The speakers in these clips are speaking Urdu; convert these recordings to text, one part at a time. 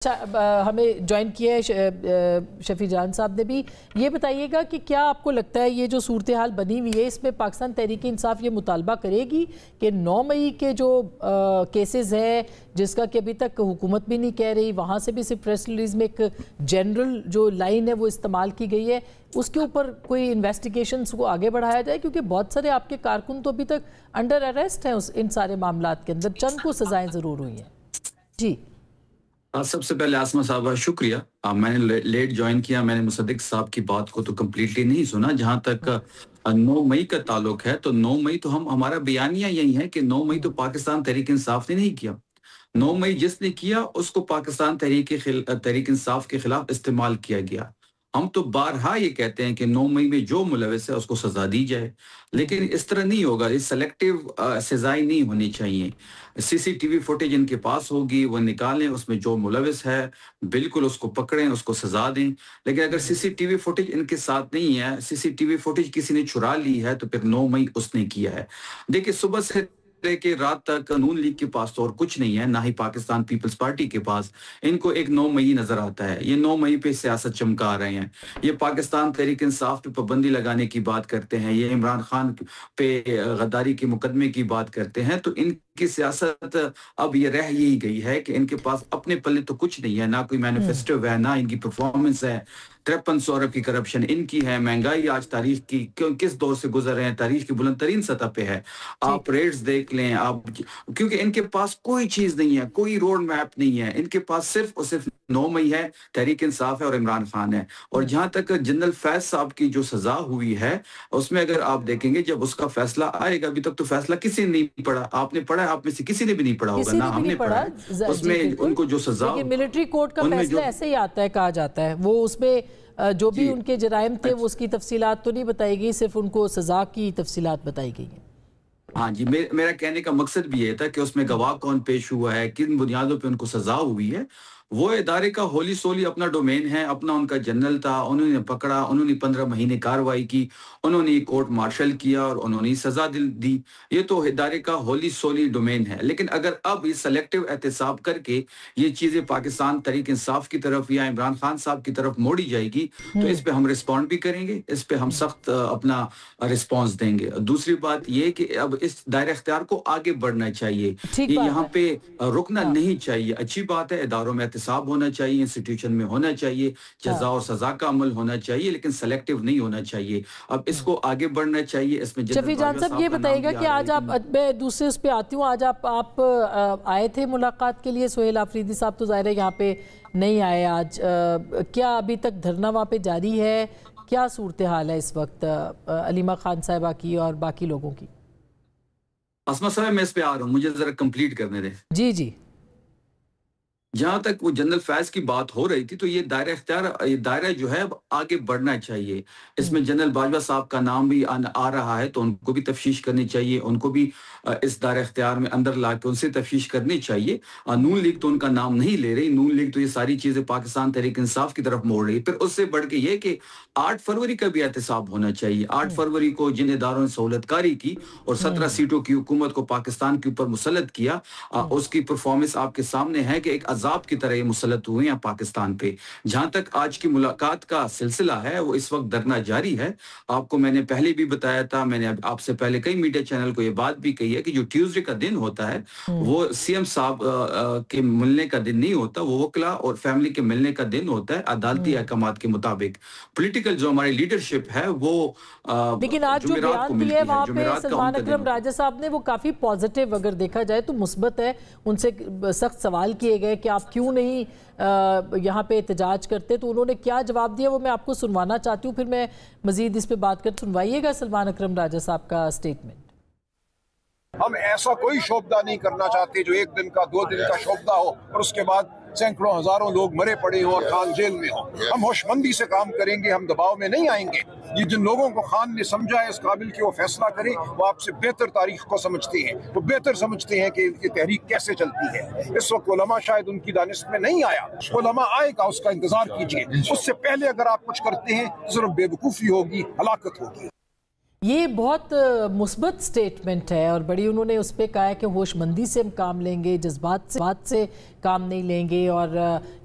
ہمیں جوائن کیا ہے شفیع جان صاحب نے بھی. یہ بتائیے گا کہ کیا آپ کو لگتا ہے یہ جو صورتحال بنی ہوئی ہے اس میں پاکستان تحریک انصاف یہ مطالبہ کرے گی کہ 9 مئی کے جو کیسز ہیں جس کا کہ ابھی تک حکومت بھی نہیں کہہ رہی, وہاں سے بھی صرف پریس ریلیز میں ایک جنرل جو لائن ہے وہ استعمال کی گئی ہے, اس کے اوپر کوئی انویسٹیگیشنز کو آگے بڑھایا جائے کیونکہ بہت سارے آپ کے کارکن تو ابھی تک انڈر اریسٹ ہیں ان سارے معاملات کے اندر, چند کو سزائیں ضرور ہوئی ہیں. جی سب سے پہلے آسمہ صاحبہ شکریہ. میں نے لیٹ جوائن کیا, میں نے مصدق صاحب کی بات کو تو کمپلیٹلی نہیں سنا. جہاں تک 9 مئی کا تعلق ہے تو 9 مئی تو ہمارا بیانیہ یہی ہے کہ 9 مئی تو پاکستان تحریک انصاف نے نہیں کیا. 9 مئی جس نے کیا اس کو پاکستان تحریک انصاف کے خلاف استعمال کیا گیا. ہم تو بارہا یہ کہتے ہیں کہ 9 مئی میں جو ملوث ہے اس کو سزا دی جائے, لیکن اس طرح نہیں ہوگا. یہ سلیکٹیو سزائیں نہیں ہونی چاہیے. سی سی ٹی وی فوٹیج ان کے پاس ہوگی, وہ نکالیں, اس میں جو ملوث ہے بالکل اس کو پکڑیں, اس کو سزا دیں. لیکن اگر سی سی ٹی وی فوٹیج ان کے ساتھ نہیں ہے, سی سی ٹی وی فوٹیج کسی نے چرا لی ہے, تو پھر 9 مئی اس نے کیا ہے. دیکھیں صبح سے کہ رات تک نون لیگ کے پاس تو اور کچھ نہیں ہے, نہ ہی پاکستان پیپلز پارٹی کے پاس. ان کو ایک 9 مئی نظر آتا ہے. یہ 9 مئی پہ سیاست چمکا رہے ہیں. یہ پاکستان تحریک انصاف پہ پابندی لگانے کی بات کرتے ہیں, یہ عمران خان پہ غداری کے مقدمے کی بات کرتے ہیں. تو ان کی سیاست اب یہ رہ یہی گئی ہے کہ ان کے پاس اپنے پلے تو کچھ نہیں ہے, نہ کوئی مینیفیسٹو ہے, نہ ان کی پرفارمنس ہے. 5300 ارب کی کرپشن ان کی ہے. مہنگائی آج تاریخ کی کس دور سے گزر رہے ہیں, تاریخ کی بلند ترین سطح پہ ہے. آپ ریٹس دیکھ لیں آپ, کیونکہ ان کے پاس کوئی چیز نہیں ہے, کوئی روڈ میپ نہیں ہے. ان کے پاس صرف اور صرف 9 مئی ہے, تحریک انصاف ہے اور عمران خان ہے. اور جہاں تک جنرل فیض صاحب کی جو سزا ہوئی ہے اس میں اگر آپ دیکھیں گے جب اس کا فیصلہ آئے گا, ابھی تک تو فیصلہ کسی نے نہیں پڑھا. آپ نے پڑھا, آپ میں سے کسی نے بھی نہیں پڑھا ہوگا, نہ ہم نے پڑھا. اس میں ان کو جو سزا, لیکن ملٹری کورٹ کا فیصلہ ایسے ہی آتا ہے, کہا جاتا ہے وہ اس میں جو بھی ان کے جرائم تھے وہ اس کی تفصیلات تو نہیں بتائی گئی, صرف ان کو سزا کی تفصیلات بتائی گئی ہیں. ہاں جی, میرا کہنے کا مقصد بھی یہ تھا کہ اس میں گواہ کون پیش ہوا ہے, کن بنیادوں پہ ان کو سزا ہوئی ہے. وہ ادارے کا ہولی سولی اپنا ڈومین ہے, اپنا ان کا جنرل تھا, انہوں نے پکڑا, انہوں نے 15 مہینے کارروائی کی, انہوں نے کورٹ مارشل کیا اور انہوں نے سزا دی. یہ تو ادارے کا ہولی سولی ڈومین ہے. لیکن اگر اب یہ سلیکٹیو احتساب کر کے یہ چیزیں پاکستان تحریک انصاف کی طرف یا عمران خان صاحب کی طرف موڑی جائے گی تو اس پہ ہم رسپونڈ بھی کریں گے, اس پہ ہم سخت اپنا رسپانس دیں گے. دوسری بات یہ کہ اب اس دائرہ اختیار کو آگے بڑھنا چاہیے, یہ یہاں پہ رکنا نہیں چاہیے. اچھی بات ہے, اداروں میں احتساب ہونا چاہیے, انسٹیٹیوشن میں ہونا چاہیے, جزا اور سزا کا عمل ہونا چاہیے, لیکن سلیکٹیو نہیں ہونا چاہیے. اب اس کو آگے بڑھنا چاہیے. اس میں شفیع جان صاحب یہ بتائیے گا کہ آج آپ, میں دوسرے اس پہ آتی ہوں, آج آپ آئے تھے ملاقات کے لیے, سہیل آفریدی صاحب تو ظاہر ہے یہاں پہ نہیں آئے آج. کیا ابھی تک دھرنا وہاں پہ جاری ہے, کیا صورتحال ہے اس وقت علیمہ خان صاحبہ کی اور باقی لوگوں کی؟ اسمہ صاحب میں اس پہ آ رہا ہوں, مجھے ذرا کمپلیٹ کرنے دیں. جی جی. جہاں تک وہ جنرل فیض کی بات ہو رہی تھی تو یہ دائرہ اختیار, یہ دائرہ جو ہے آگے بڑھنا چاہیے. اس میں جنرل باجوہ صاحب کا نام بھی آ رہا ہے, تو ان کو بھی تفتیش کرنی چاہیے, ان کو بھی اس دائرہ اختیار میں اندر لا کے ان سے تفتیش کرنی چاہیے. نون لیگ تو ان کا نام نہیں لے رہی, نون لیگ تو یہ ساری چیزیں پاکستان تحریک انصاف کی طرف موڑ رہی. پھر اس سے بڑھ کے یہ کہ 8 فروری کا بھی احتساب ہونا چاہیے. 8 فروری کو جن اداروں نے سہولت کاری کی اور 17 سیٹوں کی حکومت کو پاکستان کے اوپر مسلط کیا, اس کی پرفارمنس آپ کے سامنے ہے کہ ایک عذاب کی طرح یہ مسلط ہوئے ہیں پاکستان پہ. جہاں تک آج کی ملاقات کا سلسلہ ہے وہ اس وقت دھرنا جاری ہے. آپ کو میں نے پہلے بھی بتایا تھا, میں نے آپ سے پہلے کئی میڈیا چینل کو یہ بات بھی کہی ہے کہ جو ٹیوزڈے کا دن ہوتا ہے وہ سی ایم صاحب کے ملنے کا دن نہیں ہوتا, وہ وکلا اور فیملی کے ملنے کا دن ہوتا ہے عدالتی احکامات کے مطابق. پولیٹیکل جو ہماری لیڈرشپ ہے وہ لیکن آج جو بیان دیے وہاں پہ سلمان اکرم راجہ صاحب نے وہ کافی پازیٹیو اگر دیکھا جائے تو مثبت ہے. ان سے سخت سوال کیے گئے کہ آپ کیوں نہیں یہاں پہ احتجاج کرتے, تو انہوں نے کیا جواب دیا وہ میں آپ کو سنوانا چاہتی ہوں, پھر میں مزید اس پہ بات کر. سنوائیے گا سلمان اکرم راجہ صاحب کا اسٹیٹمنٹ. ہم ایسا کوئی شعبہ نہیں کرنا چاہتے جو 1 دن کا 2 دن کا شعبہ ہو اور اس کے بعد سینکڑوں ہزاروں لوگ مرے پڑے ہوں اور خان جیل میں ہوں. ہم ہوش مندی سے کام کریں گے, ہم دباؤ میں نہیں آئیں گے. یہ جن لوگوں کو خان نے سمجھا ہے اس قابل کہ وہ فیصلہ کریں, وہ آپ سے بہتر تاریخ کو سمجھتے ہیں, وہ بہتر سمجھتے ہیں کہ یہ تحریک کیسے چلتی ہے. اس وقت علماء شاید ان کی دانست میں نہیں آیا, علماء آئے گا, اس کا انتظار کیجیے. اس سے پہلے اگر آپ کچھ کرتے ہیں صرف بے وقوفی ہوگی, ہلاکت ہوگی. یہ بہت مثبت سٹیٹمنٹ ہے اور بڑی انہوں نے اس پہ کہا ہے کہ ہوش مندی سے ہم کام لیں گے، جذبات سے کام نہیں لیں گے، اور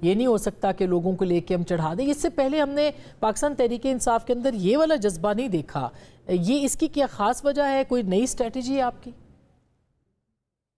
یہ نہیں ہو سکتا کہ لوگوں کو لے کے ہم چڑھا دیں۔ اس سے پہلے ہم نے پاکستان تحریک انصاف کے اندر یہ والا جذبہ نہیں دیکھا، یہ اس کی کیا خاص وجہ ہے؟ کوئی نئی اسٹریٹجی ہے آپ کی؟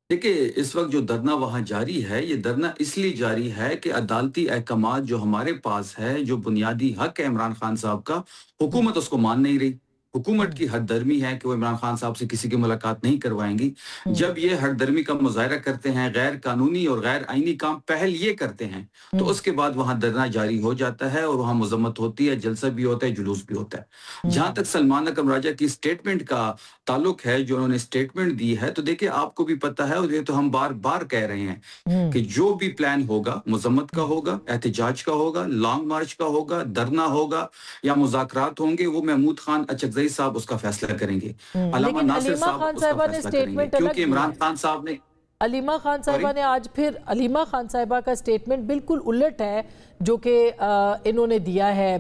دیکھیں، اس وقت جو دھرنا وہاں جاری ہے، یہ دھرنا اس لیے جاری ہے کہ عدالتی احکامات جو ہمارے پاس ہے، جو بنیادی حق ہے عمران خان صاحب کا، حکومت اس کو مان نہیں رہی۔ حکومت کی حد درمی ہے کہ وہ عمران خان صاحب سے کسی کی ملاقات نہیں کروائیں گی۔ جب یہ حد درمی کا مظاہرہ کرتے ہیں، غیر قانونی اور غیر آئینی کام پہل یہ کرتے ہیں، تو اس کے بعد وہاں دھرنا جاری ہو جاتا ہے اور وہاں مذمت ہوتی ہے، جلسہ بھی ہوتا ہے، جلوس بھی ہوتا ہے۔ جہاں تک سلمان اکرم راجہ کی سٹیٹمنٹ کا تعلق ہے، جو انہوں نے سٹیٹمنٹ دی ہے، تو دیکھیں آپ کو بھی پتہ ہے اور یہ تو ہم بار بار کہہ رہے ہیں کہ جو بھی پلان ہوگا، مذمت کا ہوگا، احتجاج کا ہوگا، لانگ مارچ کا ہوگا، دھرنا ہوگا یا مذاکرات ہوں گے، وہ محمود خان اچکزئی صاحب اس کا فیصلہ کریں گے، علامہ ناصر صاحب اس کا فیصلہ کریں گے، کیونکہ عمران خان صاحب نے علیمہ خان صاحبہ نے آج پھر علیمہ خان صاحبہ کا سٹیٹمنٹ بالکل الٹ ہے جو کہ انہوں نے دیا ہے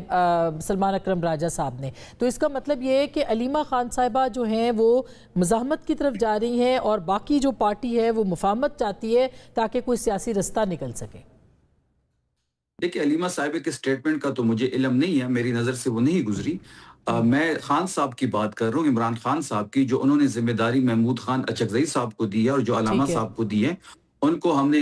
سلمان اکرم راجہ صاحب نے۔ تو اس کا مطلب یہ ہے کہ علیمہ خان صاحبہ جو ہیں وہ مزاحمت کی طرف جا رہی ہیں اور باقی جو پارٹی ہے وہ مفاہمت چاہتی ہے تاکہ کوئی سیاسی رستہ نکل سکے۔ دیکھیں، علیمہ صاحبہ کے سٹیٹمنٹ کا تو مجھے علم نہیں ہے، میری نظر سے وہ نہیں گزری۔ میں خان صاحب کی بات کر رہا ہوں، عمران خان صاحب کی، جو انہوں نے ذمہ داری محمود خان اچکزئی صاحب کو دی ہے اور جو علامہ صاحب کو دی ہے، ان کو ہم نے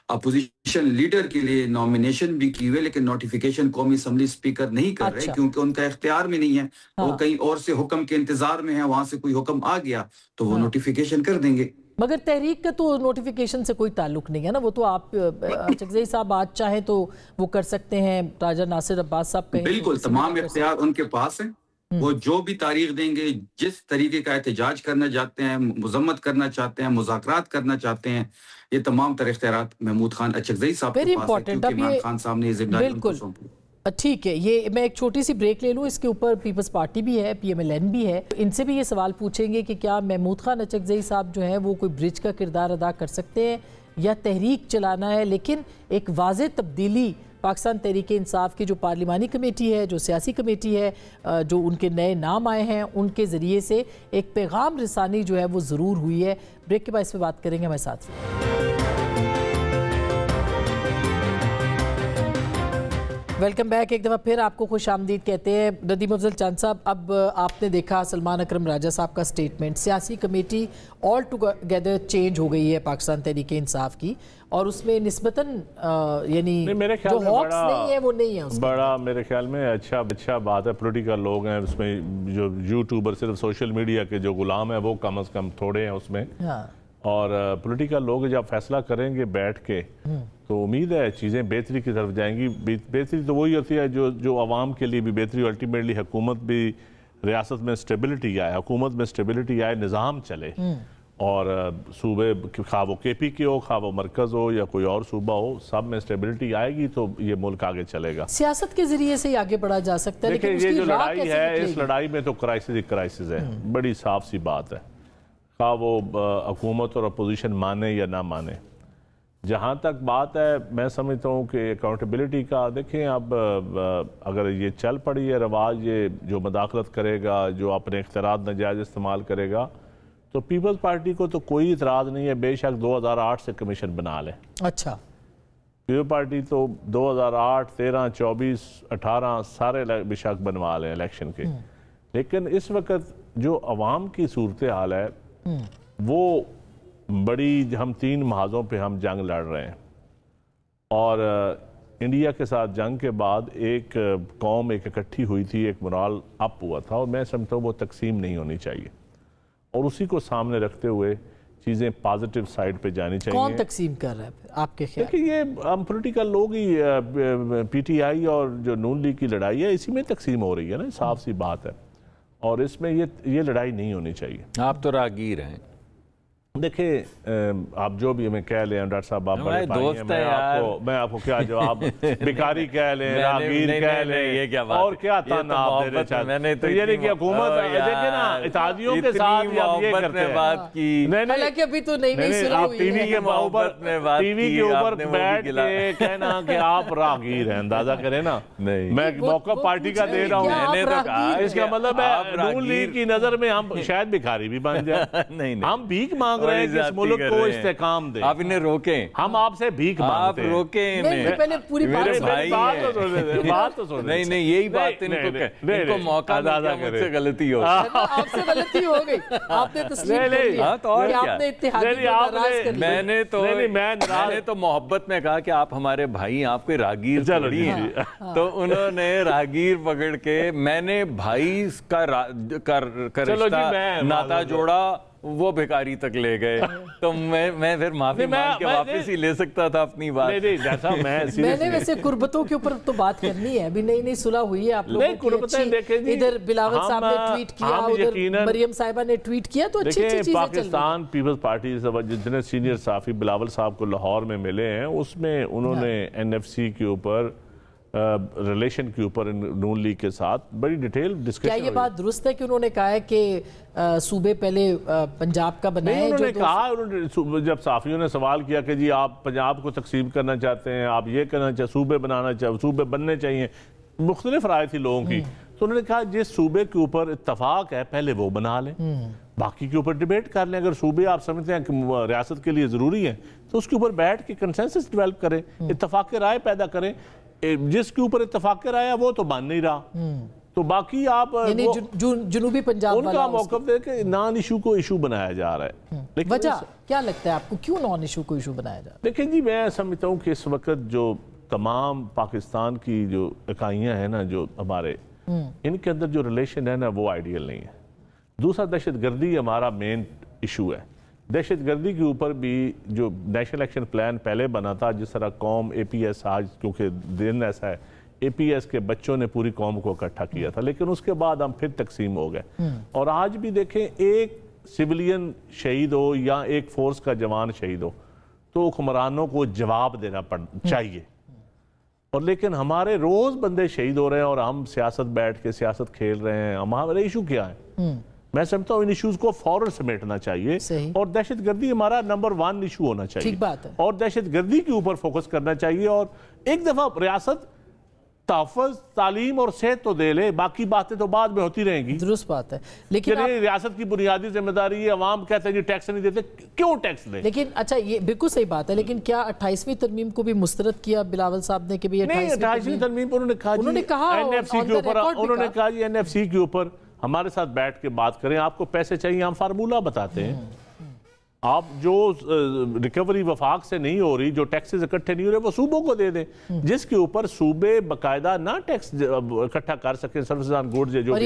اپوزیشن لیڈر کے لیے نومینیشن بھی کی ہوئے، لیکن نوٹیفیکیشن قومی اسمبلی اسپیکر نہیں کر رہے کیونکہ ان کا اختیار میں نہیں ہے، وہ کہیں اور سے حکم کے انتظار میں ہیں، وہاں سے کوئی حکم آ گیا تو وہ نوٹیفیکیشن کر دیں گے۔ مگر تحریک کا تو نوٹیفیکیشن سے کوئی تعلق نہیں ہے نا، وہ تو آپ اچکزئی صاحب آج چاہیں تو وہ کر سکتے ہیں، راجہ ناصر عباس صاحب کہیں۔ بالکل، تمام اختیار ان کے پاس ہیں، وہ جو بھی تاریخ دیں گے، جس طریقے کا احتجاج کرنا چاہتے ہیں، مذمت کرنا چاہتے ہیں، مذاکرات کرنا چاہتے ہیں، یہ تمام تر اختیارات محمود خان اچکزئی صاحب کے پاس ہے، کیونکہ عمران خان صاحب نے یہ ذمہ داری ان کو سونپی۔ ٹھیک ہے، یہ میں ایک چھوٹی سی بریک لے لوں، اس کے اوپر پیپلز پارٹی بھی ہے، پی ایم ایل این بھی ہے، ان سے بھی یہ سوال پوچھیں گے کہ کیا محمود خان اچکزئی صاحب جو ہیں وہ کوئی برج کا کردار ادا کر سکتے ہیں یا تحریک چلانا ہے، لیکن ایک واضح تبدیلی پاکستان تحریک انصاف کی جو پارلیمانی کمیٹی ہے، جو سیاسی کمیٹی ہے، جو ان کے نئے نام آئے ہیں، ان کے ذریعے سے ایک پیغام رسانی جو ہے وہ ضرور ہوئی ہے۔ بریک کے بعد اس پہ بات کریں گے، ہمارے ساتھ۔ ویلکم بیک، ایک دفعہ پھر آپ کو خوش آمدید کہتے ہیں۔ ندیم افضل چاند صاحب، اب آپ نے دیکھا سلمان اکرم راجہ صاحب کا سٹیٹمنٹ، سیاسی کمیٹی آل ٹوگیدر چینج ہو گئی ہے پاکستان تحریک انصاف کی، اور اس میں نسبتاً یعنی جو ہاکس نہیں ہے وہ نہیں ہے، بڑا میرے خیال میں اچھا بات ہے۔ پولیٹیکل لوگ ہیں اس میں، جو یوٹیوبر صرف سوشل میڈیا کے جو غلام ہیں وہ کم از کم تھوڑے ہیں اس میں، اور پولیٹیکل لوگ جب فیصلہ کریں گے بیٹھ کے تو امید ہے چیزیں بہتری کی طرف جائیں گی۔ بہتری تو وہی ہوتی ہے جو عوام کے لیے بھی بہتری، الٹیمیٹلی حکومت بھی، ریاست میں سٹیبلٹی آئے، حکومت میں سٹیبلٹی آئے، نظام چلے، اور صوبے خواہ وہ کے پی کے ہو، خواہ وہ مرکز ہو یا کوئی اور صوبہ ہو، سب میں سٹیبلٹی آئے گی تو یہ ملک آگے چلے گا۔ سیاست کے ذریعے سے آگے بڑھا جا سکتا ہے، لیکن یہ جو لڑائی ہے، اس لڑائی میں تو کرائسس ہے، بڑی صاف سی بات ہے، خواہ وہ حکومت اور اپوزیشن مانے یا نہ مانے۔ جہاں تک بات ہے، میں سمجھتا ہوں کہ اکاؤنٹیبلٹی کا، دیکھیں اب اگر یہ چل پڑی ہے رواج، یہ جو مداخلت کرے گا، جو اپنے اختیارات ناجائز استعمال کرے گا، تو پیپلز پارٹی کو تو کوئی اعتراض نہیں ہے، بے شک 2008 سے کمیشن بنا لیں۔ اچھا، پیپلز پارٹی تو 2008، 13، 24، 18 سارے بے شک بنوا لیں الیکشن کے، لیکن اس وقت جو عوام کی صورتحال ہے وہ بڑی، ہم 3 محاذوں پہ ہم جنگ لڑ رہے ہیں، اور انڈیا کے ساتھ جنگ کے بعد ایک قوم ایک اکٹھی ہوئی تھی، ایک مورال اپ ہوا تھا، اور میں سمجھتا ہوں وہ تقسیم نہیں ہونی چاہیے، اور اسی کو سامنے رکھتے ہوئے چیزیں پازیٹیو سائیڈ پہ جانی چاہیے۔ کون تقسیم کر رہا ہے آپ کے خیال؟ دیکھیں، یہ ہم پولیٹیکل لوگ ہی، پی ٹی آئی اور جو نون لیگ کی لڑائی ہے، اسی میں تقسیم ہو رہی ہے نا، صاف سی بات ہے، اور اس میں یہ لڑائی نہیں ہونی چاہیے۔ آپ تو راہگیر ہیں، دیکھیں آپ جو بھی ہمیں کہہ لیں ڈاکٹر صاحب آپ بڑے بھائی ہیں, میں آپ کو کیا جواب بھکاری کہہ لیں, راگیر کہہ لیں, اور کیا تانا آپ دینے چاہتے ہیں. یہ نہیں کہ حکومت دیکھیں نا اتحادیوں کے ساتھ آپ یہ کرتے ہیں. حالانکہ ابھی تو نہیں سنا ہوئی ٹی وی کے اوپر بیٹھ کے کہنا کہ آپ راگیر ہیں, اندازہ کریں نا. میں موقع پارٹی کا دے رہا ہوں, اس کا مطلب ہے نون لیگ کی نظر میں ہم شاید بھکاری بھی بن جائیں. ہم بھیک مانگ رہے ہیں کہ اس ملک کو استحکام دیں. آپ انہیں روکیں, ہم آپ سے بھیک مانگتے ہیں. آپ روکیں انہیں. پہلے پوری بات تو سن نہیں یہی بات ان کو موقع دادا مجھ سے غلطی ہو. آپ سے غلطی ہو گئی, آپ نے تسلیم کر لیا کہ آپ نے اتحادی کو ناراض کر لیا. میں نے تو محبت میں کہا کہ آپ ہمارے بھائی, آپ کوئی راگیر تھوڑی ہیں. تو انہوں نے راگیر پکڑ کے, میں نے بھائی کا رشتہ ناتا جوڑا, وہ بھکاری تک لے گئے. تو میں پھر معافی مانگ کے واپس ہی لے سکتا تھا اپنی بات. میں نے ویسے قربتوں کے اوپر تو بات کرنی ہے, ابھی نئی صلح ہوئی ہے آپ لوگوں کی. ادھر بلاول صاحب نے ٹویٹ کیا, ادھر مریم صاحبہ نے ٹویٹ کیا, تو اچھی چیزیں چل رہی ہیں. پاکستان پیپلز پارٹی جتنے سینئر صحافی بلاول صاحب کو لاہور میں ملے ہیں, اس میں انہوں نے این ایف سی کے اوپر, ریلیشن کے اوپر نون لیگ کے ساتھ بڑی ڈیٹیل ڈسکشن. کیا یہ بات درست ہے کہ انہوں نے کہا ہے کہ صوبے پہلے پنجاب کا بنائے؟ انہوں نے کہا, جب صحافیوں نے سوال کیا کہ جی آپ پنجاب کو تقسیم کرنا چاہتے ہیں, آپ یہ کرنا چاہتے, صوبے بنانا چاہتے, صوبے بننے چاہیے, مختلف رائے تھی لوگوں کی, تو انہوں نے کہا جس صوبے کے اوپر اتفاق ہے پہلے وہ بنا لیں, باقی کے اوپر ڈیبیٹ کر لیں. اگر صوبے آپ سمجھتے ہیں کہ ریاست کے لیے ضروری ہیں تو اس کے اوپر بیٹھ کے کنسنسس ڈیولپ کریں, اتفاق رائے پیدا کریں. جس کے اوپر اتفاق رائے وہ تو مان نہیں رہا, تو باقی آپ جنوبی پنجاب ان کا موقف دے کہ نان ایشو کو ایشو بنایا جا رہا ہے. وجہ کیا لگتا ہے آپ کو, کیوں نان ایشو کو ایشو بنایا جا رہا ہے؟ دیکھیں جی, میں سمجھتا ہوں کہ اس وقت جو تمام پاکستان کی جو اکائیاں ہیں نا, جو ہمارے ان کے اندر جو ریلیشن ہے نا, وہ آئیڈیل نہیں ہے. دوسرا, دہشت گردی ہمارا مین ایشو ہے. دہشت گردی کے اوپر بھی جو نیشنل ایکشن پلان پہلے بنا تھا, جس طرح قوم اے پی ایس, آج کیونکہ دن ایسا ہے, اے پی ایس کے بچوں نے پوری قوم کو اکٹھا کیا تھا, لیکن اس کے بعد ہم پھر تقسیم ہو گئے. اور آج بھی دیکھیں, ایک سویلین شہید ہو یا ایک فورس کا جوان شہید ہو تو حکمرانوں کو جواب دینا چاہیے. اور لیکن ہمارے روز بندے شہید ہو رہے ہیں اور ہم سیاست بیٹھ کے سیاست کھیل رہے ہیں. ہمارے ایشو کیا ہے؟ میں سمجھتا ہوں ان ایشوز کو فوراً سمیٹنا چاہیے, اور دہشت گردی ہمارا نمبر 1 ایشو ہونا چاہیے, اور دہشت گردی کے اوپر فوکس کرنا چاہیے. اور ایک دفعہ ریاست تحفظ, تعلیم اور صحت تو دے لے, باقی باتیں تو بعد میں ہوتی رہیں گی. درست بات ہے, لیکن ریاست کی بنیادی ذمہ داری ہے. عوام کہتے ہیں کہ ٹیکس نہیں دیتے, کیوں ٹیکس دیں؟ لیکن اچھا, یہ بالکل صحیح بات ہے, لیکن کیا 28ویں ترمیم کو بھی مسترد کیا بلاول صاحب نے کہ 28ویں ترمیم پر انہوں نے کہا این ایف سی کے اوپر, انہوں نے کہا جی این ایف سی کے اوپر ہمارے ساتھ بیٹھ کے بات کریں, آپ کو پیسے چاہیے, ہم فارمولہ بتاتے ہیں. آپ جو ریکوری وفاق سے نہیں ہو رہی, جو ٹیکسز اکٹھے نہیں ہو رہے, وہ صوبوں کو دے دیں, جس کے اوپر صوبے باقاعدہ نہ ٹیکس اکٹھا کر سکیں, سروسز آن گوڈز جو,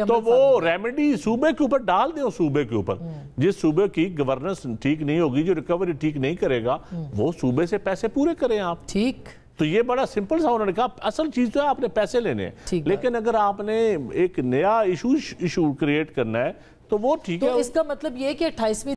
تو وہ ریمیڈی صوبے کے اوپر ڈال دیں. صوبے کے اوپر جس صوبے کی گورننس ٹھیک نہیں ہوگی, جو ریکوری ٹھیک نہیں کرے گا, وہ صوبے سے پیسے پورے کریں آپ. ٹھیک, تو یہ بڑا سمپل سا انہوں نے کہا. اصل چیز تو ہے آپ نے پیسے لینے ہیں, لیکن اگر آپ نے ایک نیا ایشو کریٹ کرنا ہے تو وہ ٹھیک ہے. تو اس کا مطلب یہ کہ 28ویں